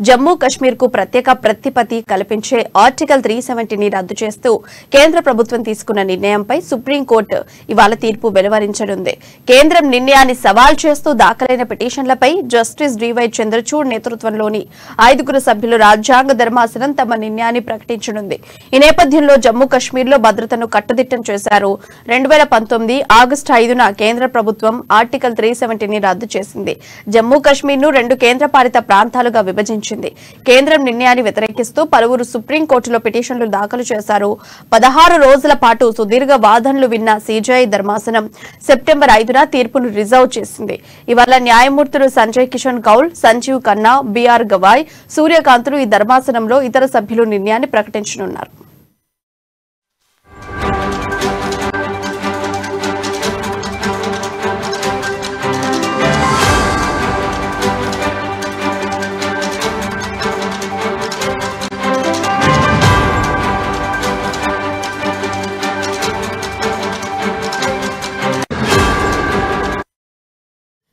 జమ్మూ కశ్మీర్ కు ప్రత్యేక ప్రతిపత్తి కల్పించే ఆర్టికల్ 370ని రద్దు చేస్తూ కేంద్ర ప్రభుత్వం తీసుకున్న నిర్ణయంపై సుప్రీంకోర్టు ఇవాళ తీర్పు వెలువరించనుంది. కేంద్రం నిర్ణయాన్ని సవాల్ చేస్తూ దాఖలైన పిటిషన్లపై జస్టిస్ డివై చంద్రచూడ్ నేతృత్వంలోని 5 సభ్యుల రాజ్యాంగ ధర్మాసనం తమ నిర్ణయాన్ని ప్రకటించనుంది. ఈ నేపథ్యంలో జమ్మూ కశ్మీర్లో భద్రతను కట్టుదిట్టం చేశారు. 2019 ఆగస్టు 5న కేంద్ర ప్రభుత్వం ఆర్టికల్ 370ని రద్దు చేసింది. జమ్మూ కశ్మీర్ను 2 కేంద్రపాలిత ప్రాంతాలుగా విభజించింది. కేంద్రం నిర్ణయాన్ని వ్యతిరేకిస్తూ పలువురు సుప్రీంకోర్టులో పిటిషన్లు దాఖలు చేశారు. 16 రోజుల పాటు సుదీర్ఘ వాదనలు విన్న సీజేఐ ధర్మాసనం సెప్టెంబర్ 5న తీర్పును రిజర్వ్ చేసింది. ఇవాళ న్యాయమూర్తులు సంజయ్ కిషన్ కౌల్, సంజీవ్ ఖన్నా, బిఆర్ గవాయ్, సూర్యకాంత్లు ఈ ధర్మాసనంలో ఇతర సభ్యులు నిర్ణయాన్ని ప్రకటించనున్నారు.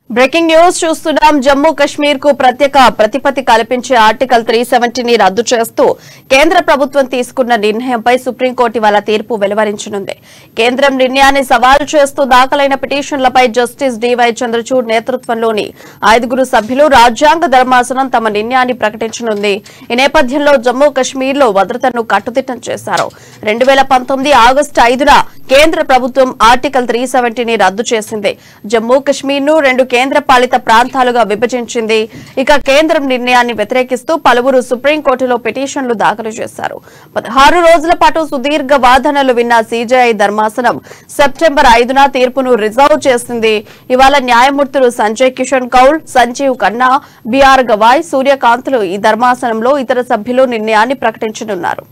బ్రేకింగ్ న్యూస్ చూస్తున్నాం. జమ్మూ కశ్మీర్ కు ప్రత్యేక ప్రతిపత్తి కల్పించే ఆర్టికల్ 370ని రద్దు చేస్తూ కేంద్ర ప్రభుత్వం తీసుకున్న నిర్ణయంపై సుప్రీంకోర్టు ఇవాళ తీర్పు వెలువరించనుంది. కేంద్రం నిర్ణయాన్ని సవాల్ చేస్తూ దాఖలైన పిటిషన్లపై జస్టిస్ డివై చంద్రచూడ్ నేతృత్వంలోని 5 సభ్యులు రాజ్యాంగ ధర్మాసనం తమ నిర్ణయాన్ని ప్రకటించనుంది. ఈ నేపథ్యంలో జమ్మూ కశ్మీర్లో భద్రతను కట్టుదిట్టం చేశారు. 2019 ఆగస్టు 5న కేంద్ర ప్రభుత్వం ఆర్టికల్ 370ని రద్దు చేసింది. జమ్మూ కశ్మీర్ను 2 కేంద్రపాలిత ప్రాంతాలుగా విభజించింది. ఇక కేంద్రం నిర్ణయాన్ని వ్యతిరేకిస్తూ పలువురు సుప్రీంకోర్టులో పిటిషన్లు దాఖలు చేశారు. 16 రోజుల పాటు సుదీర్ఘ వాదనలు విన్న సీజేఐ ధర్మాసనం సెప్టెంబర్ 5న తీర్పును రిజర్వ్ చేసింది. ఇవాళ న్యాయమూర్తులు సంజయ్ కిషన్ కౌల్, సంజీవ్ ఖన్నా, బిఆర్ గవాయ్, సూర్యకాంత్లు ఈ ధర్మాసనంలో ఇతర సభ్యులు నిర్ణయాన్ని ప్రకటించనున్నారు.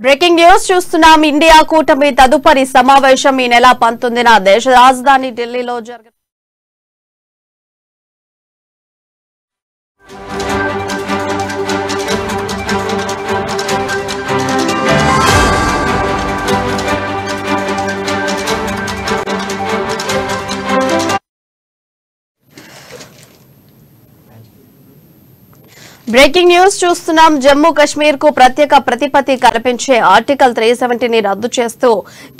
బ్రేకింగ్ న్యూస్ చూస్తున్నాం. ఇండియా కూటమి తదుపరి సమావేశం ఈ నెల 19న దేశ రాజధాని ఢిల్లీలో జరగనుంది. బ్రేకింగ్ న్యూస్ చూస్తున్నాం. జమ్మూ కశ్మీర్ కు ప్రత్యేక ప్రతిపత్తి కల్పించే ఆర్టికల్ 370ని రద్దు చేస్తూ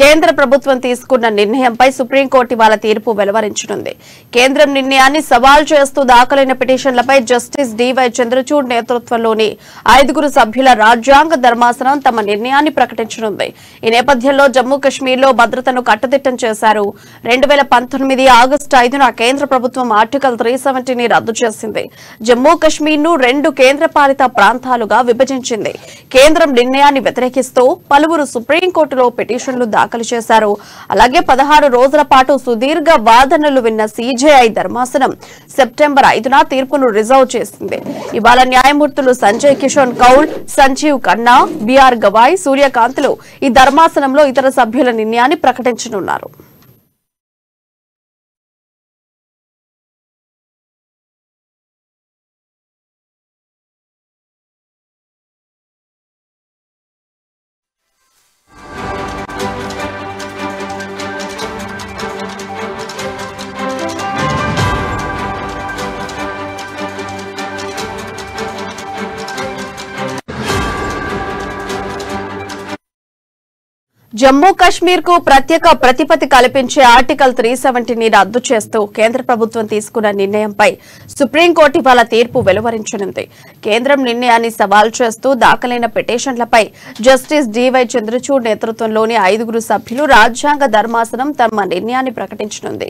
కేంద్ర ప్రభుత్వం తీసుకున్న నిర్ణయంపై సుప్రీంకోర్టు ఇవాళ తీర్పు వెలువరించనుంది. కేంద్రం నిర్ణయాన్ని సవాల్ చేస్తూ దాఖలైన పిటిషన్లపై జస్టిస్ డివై చంద్రచూడ్ నేతృత్వంలోని 5 సభ్యుల రాజ్యాంగ ధర్మాసనం తమ నిర్ణయాన్ని ప్రకటించనుంది. ఈ నేపథ్యంలో జమ్మూ కశ్మీర్లో భద్రతను కట్టుదిట్టం చేశారు. 2019 ఆగస్టు 5న కేంద్ర ప్రభుత్వం ఆర్టికల్ 370ని రద్దు చేసింది. జమ్మూ కశ్మీర్ను 2 కేంద్రపాలిత ప్రాంతాలుగా విభజించింది. కేంద్రం నిర్ణయాన్ని వ్యతిరేకిస్తూ పలువురు సుప్రీంకోర్టులో పిటిషన్లు దాఖలు చేశారు. అలాగే 16 రోజుల పాటు సుదీర్ఘ వాదనలు విన్న సీజేఐ ధర్మాసనం సెప్టెంబర్ 5న తీర్పును రిజర్వ్ చేసింది. ఇవాళ న్యాయమూర్తులు సంజయ్ కిషన్ కౌల్, సంజీవ్ ఖన్నా, బిఆర్ గవాయ్, సూర్యకాంత్లు ఈ ధర్మాసనంలో ఇతర సభ్యుల నిర్ణయాన్ని ప్రకటించనున్నారు. జమ్మూ కశ్మీర్ కు ప్రత్యేక ప్రతిపత్తి కల్పించే ఆర్టికల్ 370ని రద్దు చేస్తూ కేంద్ర ప్రభుత్వం తీసుకున్న నిర్ణయంపై సుప్రీంకోర్టు ఇవాళ తీర్పు వెలువరించనుంది. కేంద్రం నిర్ణయాన్ని సవాల్ చేస్తూ దాఖలైన పిటిషన్లపై జస్టిస్ డివై చంద్రచూడ్ నేతృత్వంలోని 5 సభ్యులు రాజ్యాంగ ధర్మాసనం తమ నిర్ణయాన్ని ప్రకటించనుంది.